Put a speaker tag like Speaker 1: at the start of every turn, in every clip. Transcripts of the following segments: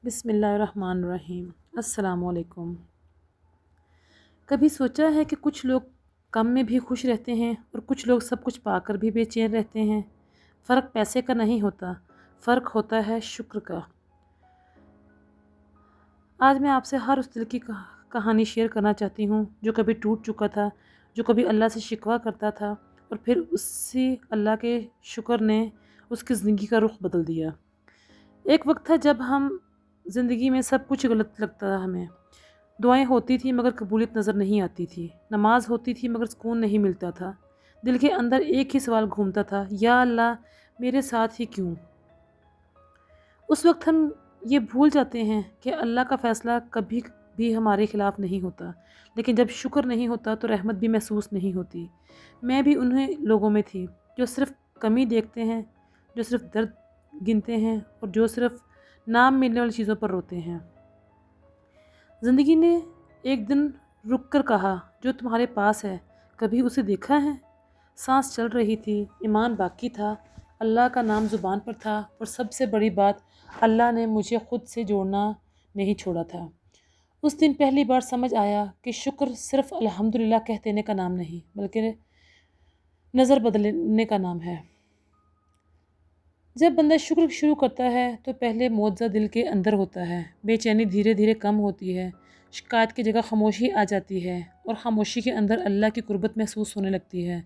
Speaker 1: بسم اللہ الرحمن الرحیم۔ السلام علیکم۔ کبھی سوچا ہے کہ کچھ لوگ کم میں بھی خوش رہتے ہیں اور کچھ لوگ سب کچھ پا کر بھی بے چین رہتے ہیں۔ فرق پیسے کا نہیں ہوتا، فرق ہوتا ہے شکر کا۔ آج میں آپ سے ہر اس دل کی کہانی شیئر کرنا چاہتی ہوں جو کبھی ٹوٹ چکا تھا، جو کبھی اللہ سے شکوہ کرتا تھا اور پھر اسی اللہ کے شکر نے اس کی زندگی کا رخ بدل دیا۔ ایک وقت تھا جب زندگی میں سب کچھ غلط لگتا تھا ہمیں۔ دعائیں ہوتی تھیں مگر قبولیت نظر نہیں آتی تھی، نماز ہوتی تھی مگر سکون نہیں ملتا تھا، دل کے اندر ایک ہی سوال گھومتا تھا، یا اللہ میرے ساتھ ہی کیوں؟ اس وقت ہم یہ بھول جاتے ہیں کہ اللہ کا فیصلہ کبھی بھی ہمارے خلاف نہیں ہوتا، لیکن جب شکر نہیں ہوتا تو رحمت بھی محسوس نہیں ہوتی۔ میں بھی انہیں لوگوں میں تھی جو صرف کمی دیکھتے ہیں، جو صرف درد گنتے ہیں اور جو صرف نام ملنے والی چیزوں پر روتے ہیں۔ زندگی نے ایک دن رک کر کہا، جو تمہارے پاس ہے کبھی اسے دیکھا ہے؟ سانس چل رہی تھی، ایمان باقی تھا، اللہ کا نام زبان پر تھا، اور سب سے بڑی بات اللہ نے مجھے خود سے جوڑنا نہیں چھوڑا تھا۔ اس دن پہلی بار سمجھ آیا کہ شکر صرف الحمدللہ کہہ دینے کا نام نہیں بلکہ نظر بدلنے کا نام ہے۔ جب بندہ شکر شروع کرتا ہے تو پہلے معجزہ دل کے اندر ہوتا ہے، بے چینی دھیرے دھیرے کم ہوتی ہے، شکایت کی جگہ خاموشی آ جاتی ہے اور خاموشی کے اندر اللہ کی قربت محسوس ہونے لگتی ہے۔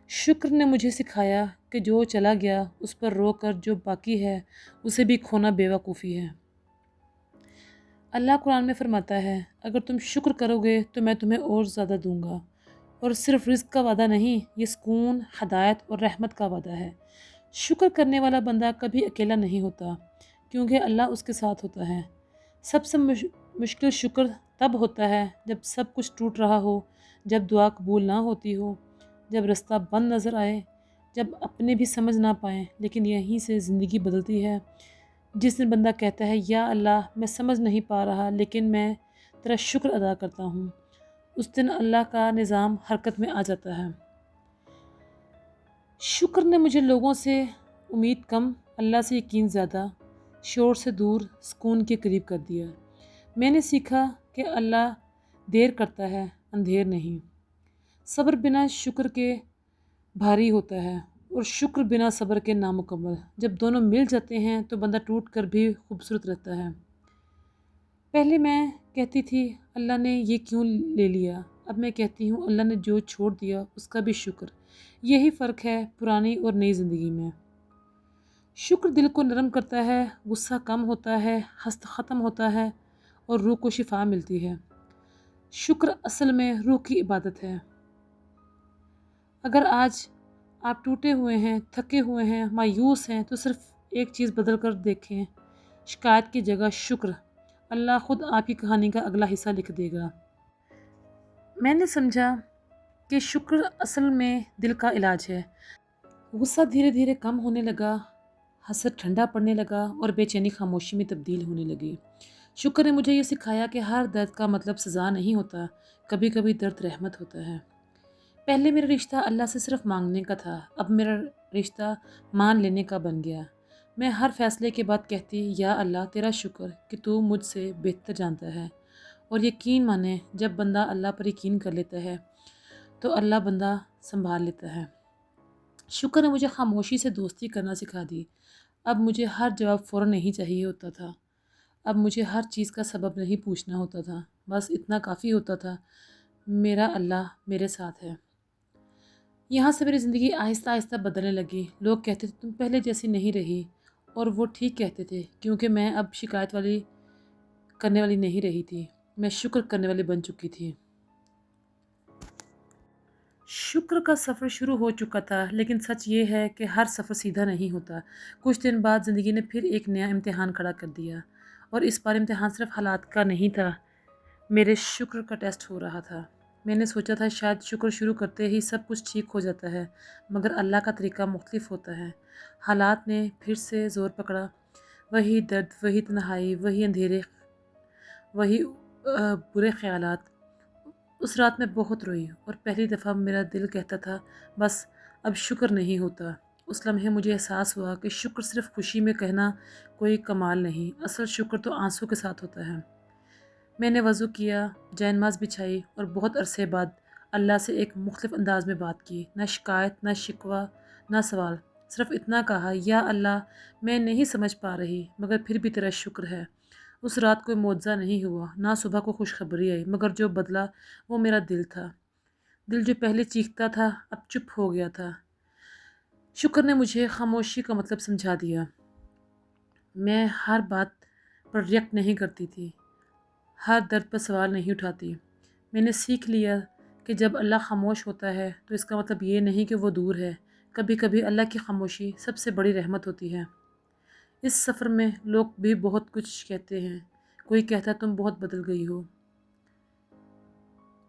Speaker 1: شکر نے مجھے سکھایا کہ جو چلا گیا اس پر رو کر جو باقی ہے اسے بھی کھونا بے وقوفی ہے۔ اللہ قرآن میں فرماتا ہے، اگر تم شکر کرو گے تو میں تمہیں اور زیادہ دوں گا، اور صرف رزق کا وعدہ نہیں، یہ سکون، ہدایت اور رحمت کا وعدہ ہے۔ شکر کرنے والا بندہ کبھی اکیلا نہیں ہوتا کیونکہ اللہ اس کے ساتھ ہوتا ہے۔ سب سے مشکل شکر تب ہوتا ہے جب سب کچھ ٹوٹ رہا ہو، جب دعا قبول نہ ہوتی ہو، جب رستہ بند نظر آئے، جب اپنے بھی سمجھ نہ پائیں، لیکن یہیں سے زندگی بدلتی ہے۔ جس دن بندہ کہتا ہے، یا اللہ میں سمجھ نہیں پا رہا لیکن میں تیرا شکر ادا کرتا ہوں، اس دن اللہ کا نظام حرکت میں آ جاتا ہے۔ شکر نے مجھے لوگوں سے امید کم، اللہ سے یقین زیادہ، شور سے دور، سکون کے قریب کر دیا۔ میں نے سیکھا کہ اللہ دیر کرتا ہے، اندھیر نہیں۔ صبر بنا شکر کے بھاری ہوتا ہے اور شکر بنا صبر کے نامکمل۔ جب دونوں مل جاتے ہیں تو بندہ ٹوٹ کر بھی خوبصورت رہتا ہے۔ پہلے میں کہتی تھی اللہ نے یہ کیوں لے لیا، اب میں کہتی ہوں اللہ نے جو چھوڑ دیا اس کا بھی شکر۔ یہی فرق ہے پرانی اور نئی زندگی میں۔ شکر دل کو نرم کرتا ہے، غصہ کم ہوتا ہے، حسد ختم ہوتا ہے اور روح کو شفا ملتی ہے۔ شکر اصل میں روح کی عبادت ہے۔ اگر آج آپ ٹوٹے ہوئے ہیں، تھکے ہوئے ہیں، مایوس ہیں تو صرف ایک چیز بدل کر دیکھیں، شکایت کی جگہ شکر، اللہ خود آپ کی کہانی کا اگلا حصہ لکھ دے گا۔ میں نے سمجھا کہ شکر اصل میں دل کا علاج ہے۔ غصہ دھیرے دھیرے کم ہونے لگا، حسد ٹھنڈا پڑنے لگا اور بے چینی خاموشی میں تبدیل ہونے لگی۔ شکر نے مجھے یہ سکھایا کہ ہر درد کا مطلب سزا نہیں ہوتا، کبھی کبھی درد رحمت ہوتا ہے۔ پہلے میرا رشتہ اللہ سے صرف مانگنے کا تھا، اب میرا رشتہ مان لینے کا بن گیا۔ میں ہر فیصلے کے بعد کہتی، یا اللہ تیرا شکر کہ تو مجھ سے بہتر جانتا ہے۔ اور یقین مانے، جب بندہ اللہ پر یقین کر لیتا ہے تو اللہ بندہ سنبھال لیتا ہے۔ شکر نے مجھے خاموشی سے دوستی کرنا سکھا دی۔ اب مجھے ہر جواب فوراً نہیں چاہیے ہوتا تھا، اب مجھے ہر چیز کا سبب نہیں پوچھنا ہوتا تھا، بس اتنا کافی ہوتا تھا، میرا اللہ میرے ساتھ ہے۔ یہاں سے میری زندگی آہستہ آہستہ بدلنے لگی۔ لوگ کہتے تھے تم پہلے جیسی نہیں رہی، اور وہ ٹھیک کہتے تھے کیونکہ میں اب شکایت کرنے والی نہیں رہی تھی، میں شکر کرنے والی بن چکی تھی۔ شکر کا سفر شروع ہو چکا تھا، لیکن سچ یہ ہے کہ ہر سفر سیدھا نہیں ہوتا۔ کچھ دن بعد زندگی نے پھر ایک نیا امتحان کھڑا کر دیا، اور اس بار امتحان صرف حالات کا نہیں تھا، میرے شکر کا ٹیسٹ ہو رہا تھا۔ میں نے سوچا تھا شاید شکر شروع کرتے ہی سب کچھ ٹھیک ہو جاتا ہے، مگر اللہ کا طریقہ مختلف ہوتا ہے۔ حالات نے پھر سے زور پکڑا، وہی درد، وہی تنہائی، وہی اندھیرے، وہی برے خیالات۔ اس رات میں بہت روئی اور پہلی دفعہ میرا دل کہتا تھا بس اب شکر نہیں ہوتا۔ اس لمحے مجھے احساس ہوا کہ شکر صرف خوشی میں کہنا کوئی کمال نہیں، اصل شکر تو آنسوں کے ساتھ ہوتا ہے۔ میں نے وضو کیا، جائے نماز بچھائی اور بہت عرصے بعد اللہ سے ایک مختلف انداز میں بات کی، نہ شکایت، نہ شکوہ، نہ سوال، صرف اتنا کہا، یا اللہ، میں نہیں سمجھ پا رہی مگر پھر بھی تیرا شکر ہے۔ اس رات کوئی معجزہ نہیں ہوا، نہ صبح کو خوشخبری آئی، مگر جو بدلا وہ میرا دل تھا۔ دل جو پہلے چیختا تھا اب چپ ہو گیا تھا۔ شکر نے مجھے خاموشی کا مطلب سمجھا دیا۔ میں ہر بات پر ریئیکٹ نہیں کرتی تھی، ہر درد پر سوال نہیں اٹھاتی۔ میں نے سیکھ لیا کہ جب اللہ خاموش ہوتا ہے تو اس کا مطلب یہ نہیں کہ وہ دور ہے، کبھی کبھی اللہ کی خاموشی سب سے بڑی رحمت ہوتی ہے۔ اس سفر میں لوگ بھی بہت کچھ کہتے ہیں، کوئی کہتا تم بہت بدل گئی ہو،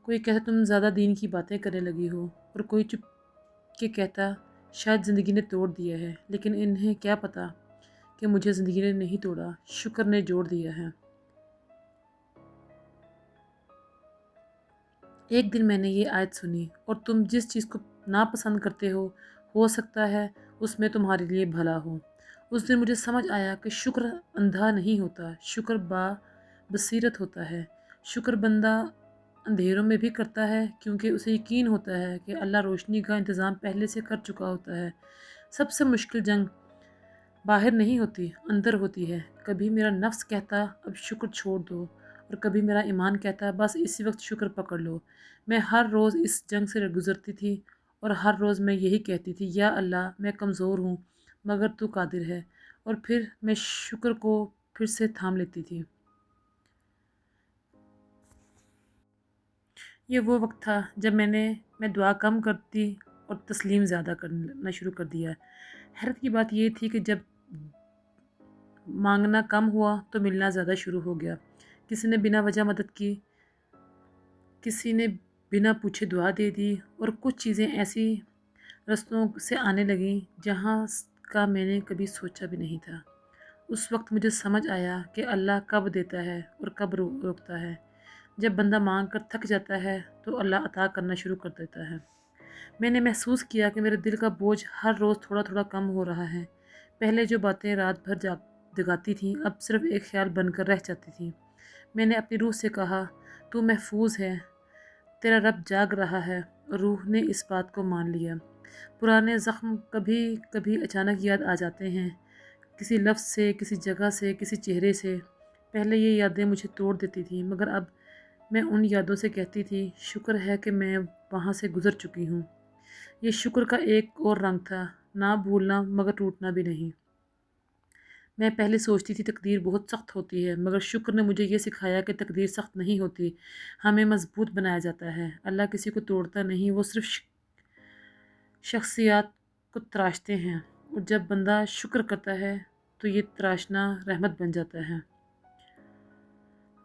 Speaker 1: کوئی کہتا تم زیادہ دین کی باتیں کرنے لگی ہو، اور کوئی چپ کے کہتا شاید زندگی نے توڑ دیا ہے، لیکن انہیں کیا پتا کہ مجھے زندگی نے نہیں توڑا، شکر نے جوڑ دیا ہے۔ ایک دن میں نے یہ آیت سنی، اور تم جس چیز کو ناپسند کرتے ہو سکتا ہے اس میں تمہارے لیے بھلا ہو۔ اس دن مجھے سمجھ آیا کہ شکر اندھا نہیں ہوتا، شکر بصیرت ہوتا ہے۔ شکر بندہ اندھیروں میں بھی کرتا ہے کیونکہ اسے یقین ہوتا ہے کہ اللہ روشنی کا انتظام پہلے سے کر چکا ہوتا ہے۔ سب سے مشکل جنگ باہر نہیں ہوتی، اندر ہوتی ہے۔ کبھی میرا نفس کہتا اب شکر چھوڑ دو، اور کبھی میرا ایمان کہتا بس اسی وقت شکر پکڑ لو۔ میں ہر روز اس جنگ سے گزرتی تھی، اور ہر روز میں یہی کہتی تھی، یا اللہ، میں کمزور ہوں مگر تو قادر ہے، اور پھر میں شکر کو پھر سے تھام لیتی تھی۔ یہ وہ وقت تھا جب میں دعا کم کرتی اور تسلیم زیادہ کرنا شروع کر دیا۔ حیرت کی بات یہ تھی کہ جب مانگنا کم ہوا تو ملنا زیادہ شروع ہو گیا۔ کسی نے بنا وجہ مدد کی، کسی نے بنا پوچھے دعا دے دی، اور کچھ چیزیں ایسی رستوں سے آنے لگیں جہاں کا میں نے کبھی سوچا بھی نہیں تھا۔ اس وقت مجھے سمجھ آیا کہ اللہ کب دیتا ہے اور کب روکتا ہے۔ جب بندہ مانگ کر تھک جاتا ہے تو اللہ عطا کرنا شروع کر دیتا ہے۔ میں نے محسوس کیا کہ میرے دل کا بوجھ ہر روز تھوڑا تھوڑا کم ہو رہا ہے۔ پہلے جو باتیں رات بھر جگاتی تھیں اب صرف ایک خیال بن کر رہ جاتی تھیں۔ میں نے اپنی روح سے کہا، تو محفوظ ہے، تیرا رب جاگ رہا ہے، اور روح نے اس بات کو مان لیا۔ پرانے زخم کبھی کبھی اچانک یاد آ جاتے ہیں، کسی لفظ سے، کسی جگہ سے، کسی چہرے سے۔ پہلے یہ یادیں مجھے توڑ دیتی تھیں، مگر اب میں ان یادوں سے کہتی تھی، شکر ہے کہ میں وہاں سے گزر چکی ہوں۔ یہ شکر کا ایک اور رنگ تھا، نہ بھولنا مگر ٹوٹنا بھی نہیں۔ میں پہلے سوچتی تھی تقدیر بہت سخت ہوتی ہے، مگر شکر نے مجھے یہ سکھایا کہ تقدیر سخت نہیں ہوتی، ہمیں مضبوط بنایا جاتا ہے۔ اللہ کسی کو توڑتا نہیں، وہ صرف شخصیات کو تراشتے ہیں، اور جب بندہ شکر کرتا ہے تو یہ تراشنا رحمت بن جاتا ہے۔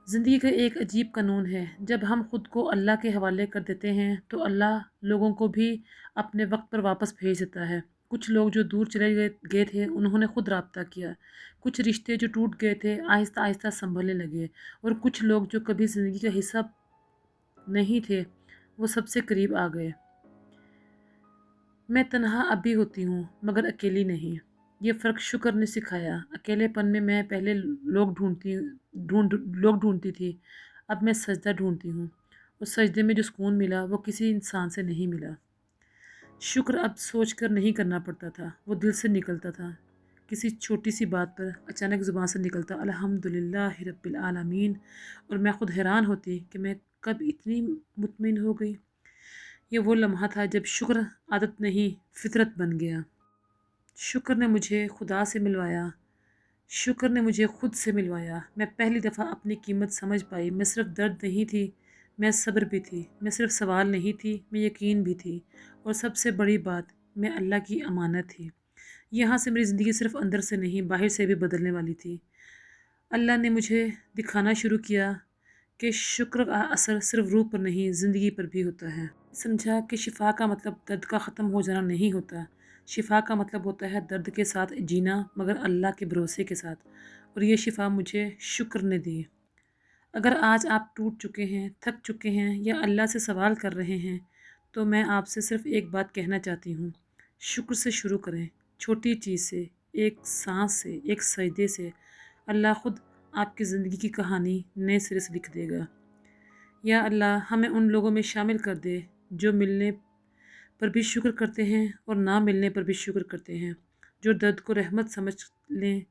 Speaker 1: زندگی کا ایک عجیب قانون ہے، جب ہم خود کو اللہ کے حوالے کر دیتے ہیں تو اللہ لوگوں کو بھی اپنے وقت پر واپس بھیج دیتا ہے۔ کچھ لوگ جو دور چلے گئے تھے انہوں نے خود رابطہ کیا، کچھ رشتے جو ٹوٹ گئے تھے آہستہ آہستہ سنبھلنے لگے، اور کچھ لوگ جو کبھی زندگی کا حصہ نہیں تھے وہ سب سے قریب آ گئے۔ میں تنہا اب بھی ہوتی ہوں مگر اکیلی نہیں۔ یہ فرق شکر نے سکھایا۔ اکیلے پن میں پہلے لوگ ڈھونڈتی تھی، اب میں سجدہ ڈھونڈتی ہوں، اور سجدے میں جو سکون ملا وہ کسی انسان سے نہیں ملا۔ شکر اب سوچ کر نہیں کرنا پڑتا تھا، وہ دل سے نکلتا تھا۔ کسی چھوٹی سی بات پر اچانک زبان سے نکلتا الحمدللہ رب العالمین، اور میں خود حیران ہوتی کہ میں کب اتنی مطمئن ہو گئی۔ یہ وہ لمحہ تھا جب شکر عادت نہیں فطرت بن گیا۔ شکر نے مجھے خدا سے ملوایا، شکر نے مجھے خود سے ملوایا۔ میں پہلی دفعہ اپنی قیمت سمجھ پائی۔ میں صرف درد نہیں تھی، میں صبر بھی تھی، میں صرف سوال نہیں تھی، میں یقین بھی تھی، اور سب سے بڑی بات، میں اللہ کی امانت تھی۔ یہاں سے میری زندگی صرف اندر سے نہیں باہر سے بھی بدلنے والی تھی۔ اللہ نے مجھے دکھانا شروع کیا کہ شکر کا اثر صرف روح پر نہیں زندگی پر بھی ہوتا ہے۔ سمجھا کہ شفا کا مطلب درد کا ختم ہو جانا نہیں ہوتا، شفا کا مطلب ہوتا ہے درد کے ساتھ جینا مگر اللہ کے بھروسے کے ساتھ، اور یہ شفا مجھے شکر نے دی۔ اگر آج آپ ٹوٹ چکے ہیں، تھک چکے ہیں، یا اللہ سے سوال کر رہے ہیں تو میں آپ سے صرف ایک بات کہنا چاہتی ہوں، شکر سے شروع کریں۔ چھوٹی چیز سے، ایک سانس سے، ایک سجدے سے اللہ خود آپ کی زندگی کی کہانی نئے سرے سے لکھ دے گا۔ یا اللہ ہمیں ان لوگوں میں شامل کر دے جو ملنے پر بھی شکر کرتے ہیں اور نہ ملنے پر بھی شکر کرتے ہیں، جو درد کو رحمت سمجھ لیں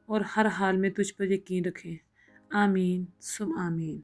Speaker 1: اور ہر حال میں تجھ پر یقین رکھیں۔ آمین ثم آمین۔